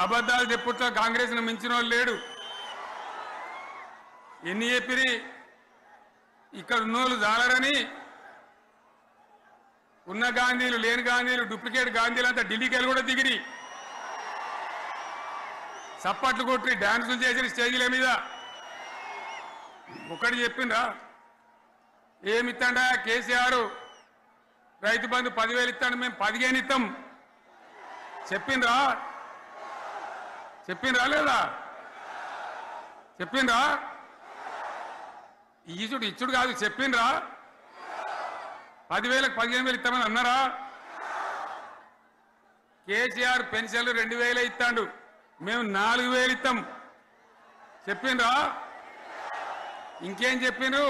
అబద్ధాలు చెప్పుట్లో కాంగ్రెస్ను మించిన వాళ్ళు లేడు. ఎన్ని చెప్పిరి ఇక్కడ ఉన్నోళ్ళు జాలరని ఉన్న గాంధీలు లేని గాంధీలు డూప్లికేట్ గాంధీలు అంతా ఢిల్లీకి వెళ్ళి కూడా దిగిరి చప్పట్లు కొట్టి డాన్సులు చేసిన స్టేజీల మీద. ఒకటి చెప్పిండ్రా ఏమిత్తాడా కేసీఆర్ రైతు బంధు 10,000 ఇస్తాడు, మేము 15 ఇస్తాం చెప్పిండ్రా? చెప్పిండ్రా లేదా? చెప్పిండ్రా? ఇచ్చుడు కాదు చెప్పిండ్రా? 10,000కు 15,000 ఇస్తామని అన్నారా? కేసీఆర్ పెన్షన్లు 2,000 ఇస్తాడు, మేము 4,000 ఇస్తాం చెప్పిండ్రా? ఇంకేం చెప్పిండ్రు?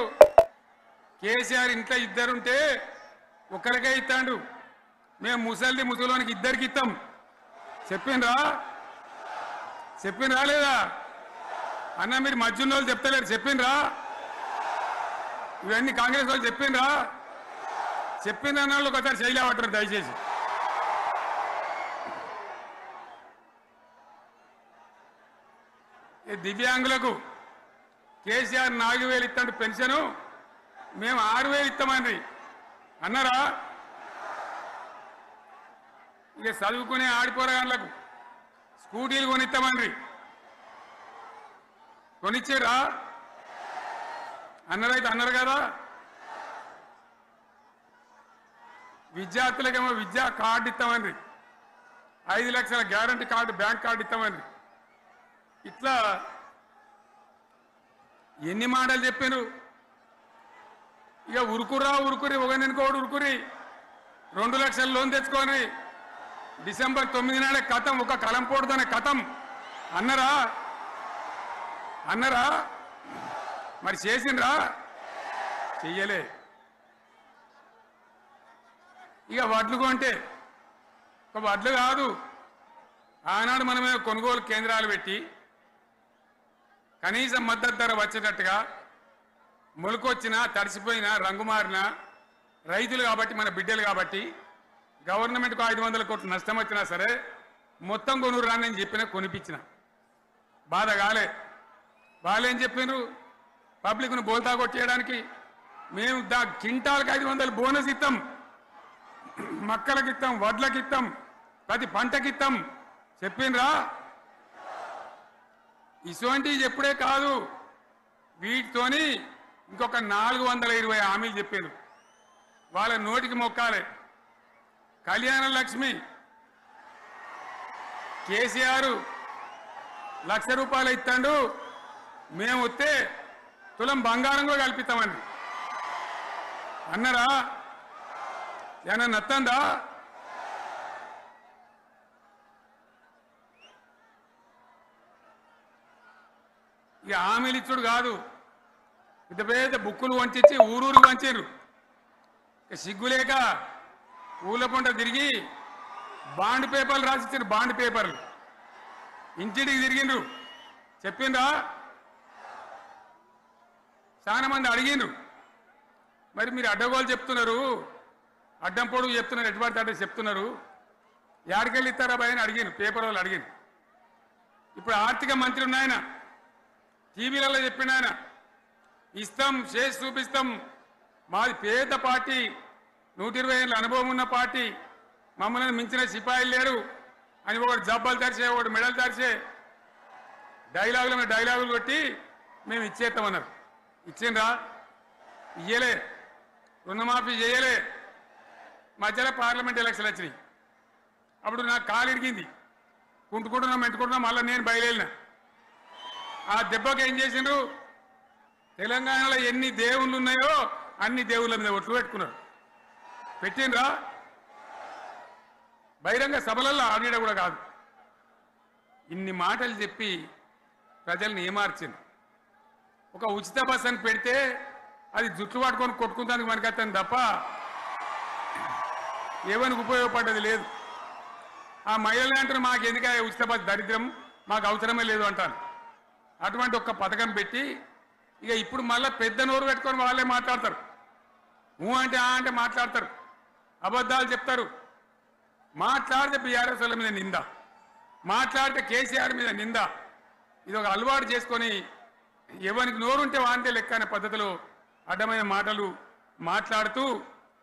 కేసీఆర్ ఇంట్లో ఇద్దరుంటే ఒకరికే ఇస్తాడు, మేము ముసలోనికి ఇద్దరికి ఇస్తాం చెప్పిండ్రా? చెప్పిండ్రా లేదా? అన్న మీరు మధ్యన్న వాళ్ళు చెప్తలేరు చెప్పిండ్రా? ఇవన్నీ కాంగ్రెస్ వాళ్ళు చెప్పిండ్రా? చెప్పిండ్రు అన్న వాళ్ళు ఒకసారి శైలి పట్టరు దయచేసి. దివ్యాంగులకు కేసీఆర్ 4,000 ఇస్తాడు పెన్షను, మేము 6,000 ఇస్తామండి అన్నారా? ఇక చదువుకునే ఆడిపోరగాళ్ళకు స్కూటీలు కొనిస్తామండి కొనిచ్చారా? అన్నారైతే అన్నారు కదా. విద్యార్థులకేమో విద్యా కార్డు ఇస్తామండి, 5 లక్షల గ్యారంటీ కార్డు బ్యాంక్ కార్డు ఇస్తామండి. ఇట్లా ఎన్ని మాటలు చెప్పారు. ఇక ఉరుకురి ఒకరినికోడు ఉరుకురి 2 లక్షల లోన్ తెచ్చుకొని డిసెంబర్ 9 నాడే కథం, ఒక కలంపోటుతోనే కథం అన్నరా? అన్నరా? మరి చేసిండ్రా? చెయ్యలే. ఇక వడ్లు కొంటే ఒక వడ్లు కాదు, ఆనాడు మనమే కొనుగోలు కేంద్రాలు పెట్టి కనీసం మద్దతు ధర వచ్చేటట్టుగా మొలకొచ్చినా తడిసిపోయినా రంగు మారినా రైతులు కాబట్టి మన బిడ్డలు కాబట్టి గవర్నమెంట్కు 500 కోట్లు నష్టం వచ్చినా సరే మొత్తం కొనురు రాని నేను చెప్పినా కొనిపించిన. బాధ కాలే. వాళ్ళేం చెప్పిండ్రు? పబ్లిక్ను బోల్తా కొట్టేయడానికి మేము క్వింటాల్కి 500 బోనస్ ఇస్తాం, మక్కలకి ఇస్తాం, వడ్లకి ఇస్తాం, ప్రతి పంటకి ఇస్తాం చెప్పిండ్రా? ఇటువంటివి చెప్పుడే కాదు, వీటితోని ఇంకొక 420 హామీలు చెప్పారు. వాళ్ళ నోటికి మొక్కాలే. కళ్యాణ లక్ష్మి కేసీఆర్ 1,00,000 రూపాయలు ఇస్తాడు, మేము వస్తే తులం బంగారం కూడా కల్పిస్తామండి అన్నారా? ఏమన్నా నత్తందా? ఇక హామీలు ఇచ్చుడు కాదు, పెద్ద పెద్ద బుక్కులు వంచి ఊరూరు వంచారు. సిగ్గులేక ఊళ్ళ పంట తిరిగి బాండ్ పేపర్లు రాసిచ్చారు. బాండ్ పేపర్లు ఇంటికి తిరిగిండ్రు చెప్పిండ్రా? చాలా మంది అడిగిండ్రు. మరి మీరు అడ్డగోలు చెప్తున్నారు, అడ్డం పొడుగు చెప్తున్నారు, ఎటువంటి అడ్డ చెప్తున్నారు, యాడికెళ్ళి ఇస్తారా భయ అని అడిగిండ్రు. పేపర్ వాళ్ళు అడిగిండ్రు. ఇప్పుడు ఆర్థిక మంత్రి ఉన్నాయన టీవీలలో చెప్పిన ఆయన ఇస్తాం చేసి చూపిస్తాం, మాది పేద పార్టీ, 120 ఏళ్ళ అనుభవం ఉన్న పార్టీ, మమ్మల్ని మించిన సిపాయిలు లేరు అని ఒకటి జబ్బలు తరిచే ఒకటి మెడలు తరిచే డైలాగులు కొట్టి మేము ఇచ్చేస్తామన్నారు. ఇచ్చిండ్రా? ఇయ్యలే. రుణమాఫీ చేయలే. మధ్యలో పార్లమెంట్ ఎలక్షన్ వచ్చినాయి. అప్పుడు నాకు కాలు ఇరిగింది, కుంటుకుంటున్నాం మెంటుకుంటున్నాం, మళ్ళీ నేను బయలుదేరిన. ఆ దెబ్బకి ఏం చేసిండ్రు? తెలంగాణలో ఎన్ని దేవుళ్ళు ఉన్నాయో అన్ని దేవుళ్ళ మీద ఒట్లు పెట్టుకున్నారు. పెట్టిండ్రా? బహిరంగ సభలలో ఆడిడ కూడా కాదు. ఇన్ని మాటలు చెప్పి ప్రజల్ని ఏమార్చింది. ఒక ఉచిత బస్ అని పెడితే అది జుట్లు పట్టుకొని కొట్టుకుంటానికి మనకత్తాను తప్ప ఏమనికి ఉపయోగపడ్డది లేదు. ఆ మహిళలు అంటారు మాకు ఎందుక ఉచిత బస్ దరిద్రం, మాకు అవసరమే లేదు అంటారు. అటువంటి ఒక్క పథకం పెట్టి ఇక ఇప్పుడు మళ్ళీ పెద్ద నోరు పెట్టుకొని వాళ్ళే మాట్లాడతారు. అంటే అంటే మాట్లాడతారు, అబద్ధాలు చెప్తారు. మాట్లాడితే బీఆర్ఎస్ వాళ్ళ మీద నింద, మాట్లాడితే కేసీఆర్ మీద నింద. ఇది ఒక అలవాటు చేసుకొని ఎవరికి నోరుంటే వాంతే లెక్క అనే పద్ధతిలో అడ్డమైన మాటలు మాట్లాడుతూ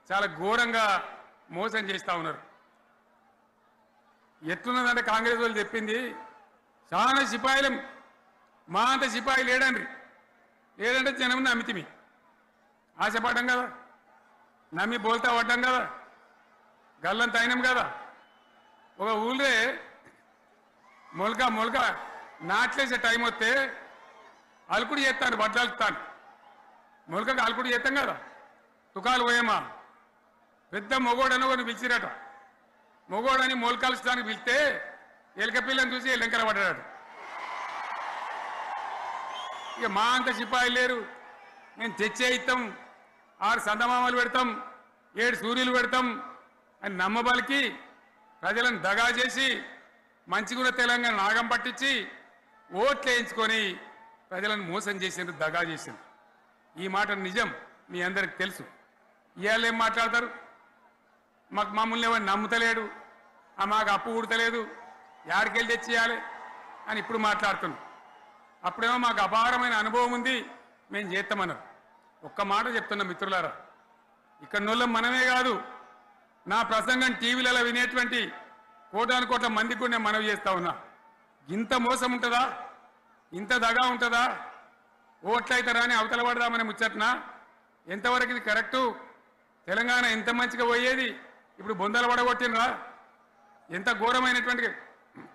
చాలా ఘోరంగా మోసం చేస్తూ ఉన్నారు. ఎట్లున్నదంటే కాంగ్రెస్ వాళ్ళు చెప్పింది చాలా సిపాయిలం, మా అంత సిపాయి లేడండి. లేదంటే జనం నమ్మితిమి, ఆశపడ్డాం కదా, నమ్మి బోల్తా పడ్డాం కదా, గల్లంత అయినాం కదా. ఒక ఊళ్ళే మొలక నాట్లేసే టైం వస్తే అలుకుడు చేస్తాను, బట్టలుతాను. మొలకకు అలుకుడు చేస్తాం కదా, తుకాలు పోయేమా పెద్ద మొగోడని ఒకరిని పిలిచిరట. మొగోడని మొలకలుస్తానికి పిలిస్తే ఎలక పిల్లని చూసి ఎల్లెంకర పడ్డాడు. ఇక మా అంత సిపాయి లేరు, మేము తెచ్చే ఇస్తాం, 6 సందమామలు పెడతాం, 7 సూర్యులు పెడతాం అని నమ్మబలికి ప్రజలను దగా చేసి మంచిగున్న తెలంగాణ నాగం పట్టించి ఓట్లు వేయించుకొని ప్రజలను మోసం చేసిండ్రు, దగా చేసిండ్రు. ఈ మాట నిజం, మీ అందరికి తెలుసు. ఇవాళ ఏం మాట్లాడతారు, మమ్మల్ని ఎవరు నమ్ముతలేడు, మాకు అప్పు ఉడతలేదు, యాడికెళ్ళి తెచ్చియాలి అని ఇప్పుడు మాట్లాడుతున్నాం. అప్పుడేమో మాకు అపారమైన అనుభవం ఉంది, మేము చేస్తామన్నారు. ఒక్క మాట చెప్తున్నా మిత్రులారా, ఇక్కడ నోళ్ళం మనమే కాదు, నా ప్రసంగం టీవీలలో వినేటువంటి కోటాను కోట్ల మందికి కూడా నేను మనవి చేస్తా ఉన్నా. ఇంత మోసం ఉంటుందా, ఇంత దగా ఉంటుందా? ఓట్లయితారా అని అవతల పడదామని ముచ్చట్నా? ఎంతవరకు ఇది కరెక్టు? తెలంగాణ ఎంత మంచిగా పోయేది, ఇప్పుడు బొందలు పడగొట్టినరా? ఎంత ఘోరమైనటువంటి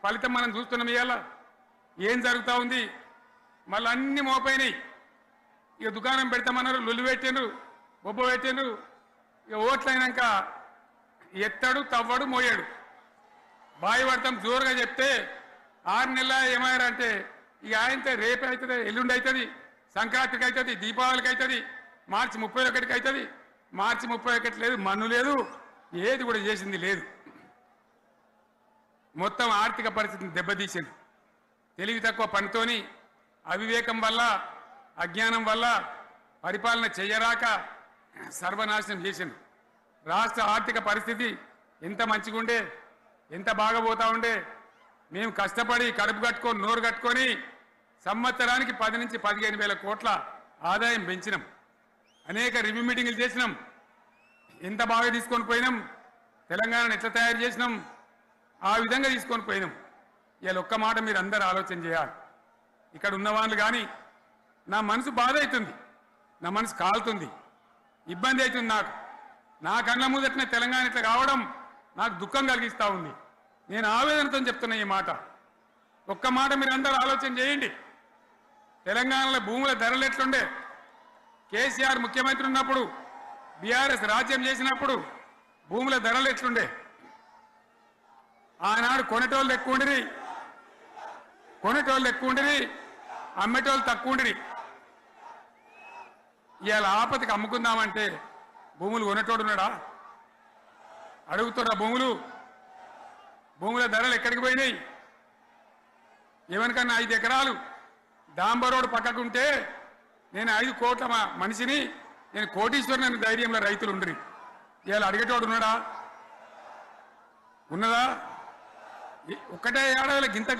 ఫలితం మనం చూస్తున్నాం. ఇవాళ ఏం జరుగుతూ ఉంది? మళ్ళీ అన్ని మోపైనాయి. ఇక దుకాణం పెడతామన్నారు, లొల్లు పెట్టిండ్రు, బొబ్బ పెట్టిండ్రు. ఇక ఓట్లయినాక ఎత్తాడు, తవ్వడు, మోయాడు. బాయి పడతాం జోరుగా చెప్తే 6 నెలల ఏమయ్యారంటే ఇక ఆయనతో రేపు అవుతుంది, ఎల్లుండి అవుతుంది, సంక్రాంతికి అవుతుంది, దీపావళికి అవుతుంది, మార్చి 31కి అవుతుంది. మార్చి 31 లేదు, మన్ను లేదు, ఏది కూడా చేసింది లేదు. మొత్తం ఆర్థిక పరిస్థితిని దెబ్బతీసింది. తెలివి తక్కువ పనితోని, అవివేకం వల్ల, అజ్ఞానం వల్ల పరిపాలన చెయ్యరాక సర్వనాశనం చేసింది. రాష్ట్ర ఆర్థిక పరిస్థితి ఎంత మంచిగా ఉండే, ఎంత బాగా పోతా ఉండే. మేము కష్టపడి కడుపు కట్టుకొని నోరు కట్టుకొని సంవత్సరానికి 10 నుంచి 15 వేల కోట్ల ఆదాయం పెంచినాం. అనేక రివ్యూ మీటింగులు చేసినాం. ఎంత బాగా తీసుకొని పోయినాం, తెలంగాణను ఎట్లా తయారు చేసినాం, ఆ విధంగా తీసుకొని పోయినాం. ఇవాళ ఒక్క మాట మీరు అందరూ ఆలోచన చేయాలి. ఇక్కడ ఉన్న వాళ్ళు కానీ నా మనసు బాధ అవుతుంది, నా మనసు కాలుతుంది, ఇబ్బంది అవుతుంది. నా కళ్ళ ముందటనే తెలంగాణ ఇట్లా కావడం నాకు దుఃఖం కలిగిస్తూ ఉంది. నేను ఆవేదనతో చెప్తున్నా ఈ మాట. ఒక్క మాట మీరు అందరూ ఆలోచన చేయండి. తెలంగాణలో భూముల ధరలు ఎట్లుండే? కేసీఆర్ ముఖ్యమంత్రి ఉన్నప్పుడు, బీఆర్ఎస్ రాజ్యం చేసినప్పుడు భూముల ధరలు ఎట్లుండే? ఆనాడు కొనేటోళ్ళు ఎక్కువ ఉండిరి, అమ్మేటోళ్ళు తక్కువ ఉండిరి. ఇవాళ ఆపతికి అమ్ముకుందామంటే భూములు కొనేటోడున్నాడా? అడుగుతున్నా భూముల ధరలు ఎక్కడికి పోయినాయి? ఎవరికన్నా 5 ఎకరాలు డాంబర్ పక్కకుంటే నేను 5 కోట్ల మనిషిని, నేను కోటీశ్వరుని అనే ధైర్యంలో రైతులు ఉండరు. ఇవాళ అడిగేటోడు ఉన్నాడా? ఉన్నదా? ఒక్కటే ఏడాదిలో గింత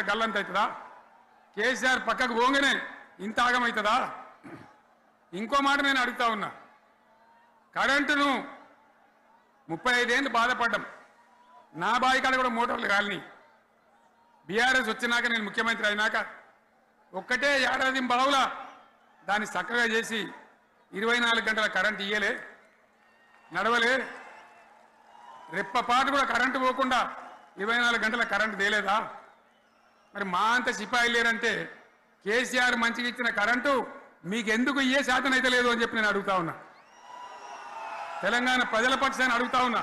గల్లంత అవుతుందా? కేసీఆర్ పక్కకు పోగానే ఇంత ఆగమవుతుందా? ఇంకో మాట నేను అడుగుతా ఉన్నా. కరెంటును 35 ఏళ్ళు బాధపడ్డాం. నా బావి కాడ కూడా మోటార్లు కాలినాయి. బీఆర్ఎస్ వచ్చినాక, నేను ముఖ్యమంత్రి అయినాక ఒక్కటే ఏడాది బావులా దాన్ని చక్కగా చేసి 24 గంటల కరెంటు ఇయ్యలే, నడవలే. రెప్పపాటు కూడా కరెంటు పోకుండా 24 గంటల కరెంటు తేలేదా? మరి మా అంత సిపాయి లేరంటే కేసీఆర్ మంచిగా ఇచ్చిన కరెంటు మీకెందుకు ఇయ్యే శాతం అయితే లేదు అని చెప్పి నేను అడుగుతా ఉన్నా. తెలంగాణ ప్రజల పక్షాన్ని అడుగుతా ఉన్నా.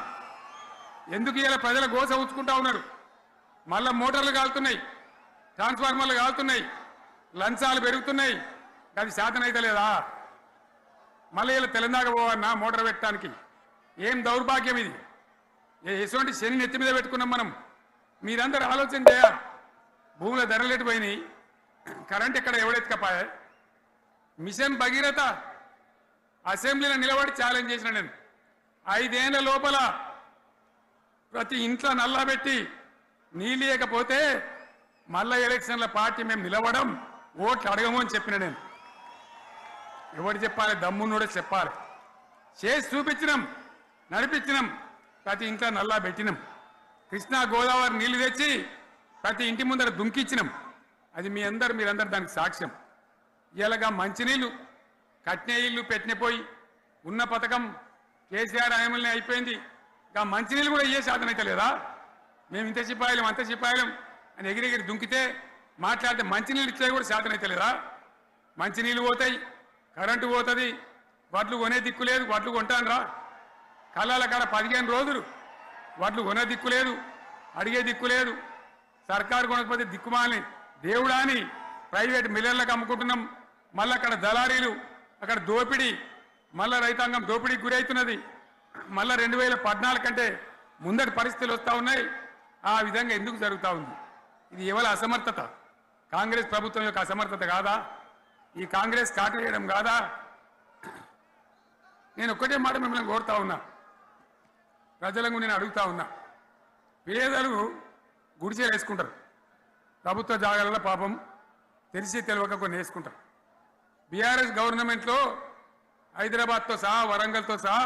ఎందుకు ఇలా ప్రజల గోస ఉంచుకుంటా ఉన్నారు? మళ్ళా మోటార్లు కాలుతున్నాయి, ట్రాన్స్ఫార్మర్లు కాలుతున్నాయి, లంచాలు పెరుగుతున్నాయి. అది శాతం అయితే లేదా? మళ్ళీ ఇలా తెలంగాణ పోవన్నా మోటార్ పెట్టడానికి? ఏం దౌర్భాగ్యం ఇది! ఎటువంటి శని నెత్తి మీద పెట్టుకున్నాం మనం. మీరందరూ ఆలోచన చేయాలి. భూముల ధరలు ఎటుపోయినాయి, కరెంట్ ఎక్కడ ఎవడెత్తుకపోయా? మిషన్ భగీరథ అసెంబ్లీలో నిలబడి ఛాలెంజ్ చేసిన నేను. 5 ఏళ్ల లోపల ప్రతి ఇంట్లో నల్లా పెట్టి నీళ్ళు ఇవ్వకపోతే మళ్ళా ఎలక్షన్ల పార్టీ మేము నిలవడం ఓట్లు అడగము అని చెప్పిన నేను. ఎవరు చెప్పాలి? దమ్మున్నోడే చెప్పాలి. చేసి చూపించినాం, నడిపించినాం, ప్రతి ఇంట్లో నల్లా పెట్టినాం. కృష్ణా గోదావరి నీళ్లు తెచ్చి ప్రతి ఇంటి ముందర దుంకిచ్చినాం. అది మీరందరూ దానికి సాక్ష్యం. ఇలాగా మంచినీళ్ళు కట్నే ఇల్లు పెట్టినపోయి ఉన్న పథకం కేసీఆర్ హయాంలోనే అయిపోయింది. ఇంకా మంచినీళ్ళు కూడా ఇయ్యే సాధన అయితే లేదా? మేము ఇంత సిపాయిలం అంత సిపాయిలం అని ఎగిరెగిరి దుంకితే మాట్లాడితే మంచినీళ్ళు ఇచ్చే కూడా సాధన అయితే లేదా? మంచినీళ్ళు పోతాయి, కరెంటు పోతుంది, వడ్లు కొనే దిక్కు లేదు. వడ్లు కొంటాను రా, కళ్ళాల కాడ 15 రోజులు వడ్లు కొనే దిక్కు లేదు, అడిగే దిక్కు లేదు. సర్కారు కొనకపోతే దిక్కుమాలని దేవుడా అని ప్రైవేట్ మిల్లర్లకు అమ్ముకుంటున్నాం. మళ్ళీ అక్కడ దళారీలు, అక్కడ దోపిడీ, మళ్ళీ రైతాంగం దోపిడీకి గురవుతున్నది. మళ్ళీ 2014 కంటే ముందటి పరిస్థితులు వస్తూ ఉన్నాయి. ఆ విధంగా ఎందుకు జరుగుతూ ఉంది? ఇది ఎవరి అసమర్థత? కాంగ్రెస్ ప్రభుత్వం యొక్క అసమర్థత కాదా? ఈ కాంగ్రెస్ కాటేయడం కాదా? నేను ఒక్కటే మాట మిమ్మల్ని కోరుతా ఉన్నా, ప్రజలకు నేను అడుగుతా ఉన్నా. పేదలు గుడిసెలు వేసుకుంటారు, ప్రభుత్వ జాగాలలో పాపం తెలిసి తెలియక కొన్ని వేసుకుంటారు. బీఆర్ఎస్ గవర్నమెంట్లో హైదరాబాద్తో సహా వరంగల్తో సహా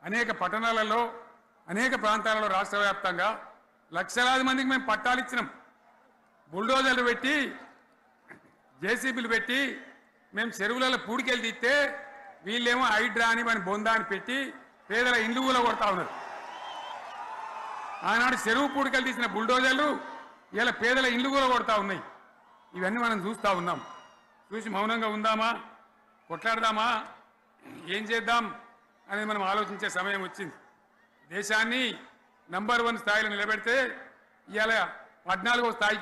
అనేక పట్టణాలలో అనేక ప్రాంతాలలో రాష్ట్ర వ్యాప్తంగా లక్షలాది మందికి మేము పట్టాలు ఇచ్చినాం. బుల్డోజర్లు పెట్టి జేసీబీలు పెట్టి మేము చెరువులలో పూడికెళ్ళి తీస్తే వీళ్ళేమో హైడ్రా అని మన బొందా అని పెట్టి పేదల ఇండ్లు కూడా కొడతా ఉన్నారు. ఆనాడు చెరువు పూడికెళ్ళి తీసిన బుల్డోజర్లు ఇలా పేదల ఇండ్లు కూడా కొడతా ఉన్నాయి. ఇవన్నీ మనం చూస్తూ ఉన్నాం. చూసి మౌనంగా ఉందామా, కొట్లాడదామా, ఏం చేద్దాం అనేది మనం ఆలోచించే సమయం వచ్చింది. దేశాన్ని నంబర్ 1 స్థాయిలో నిలబెడితే ఇవాళ 14వ స్థాయి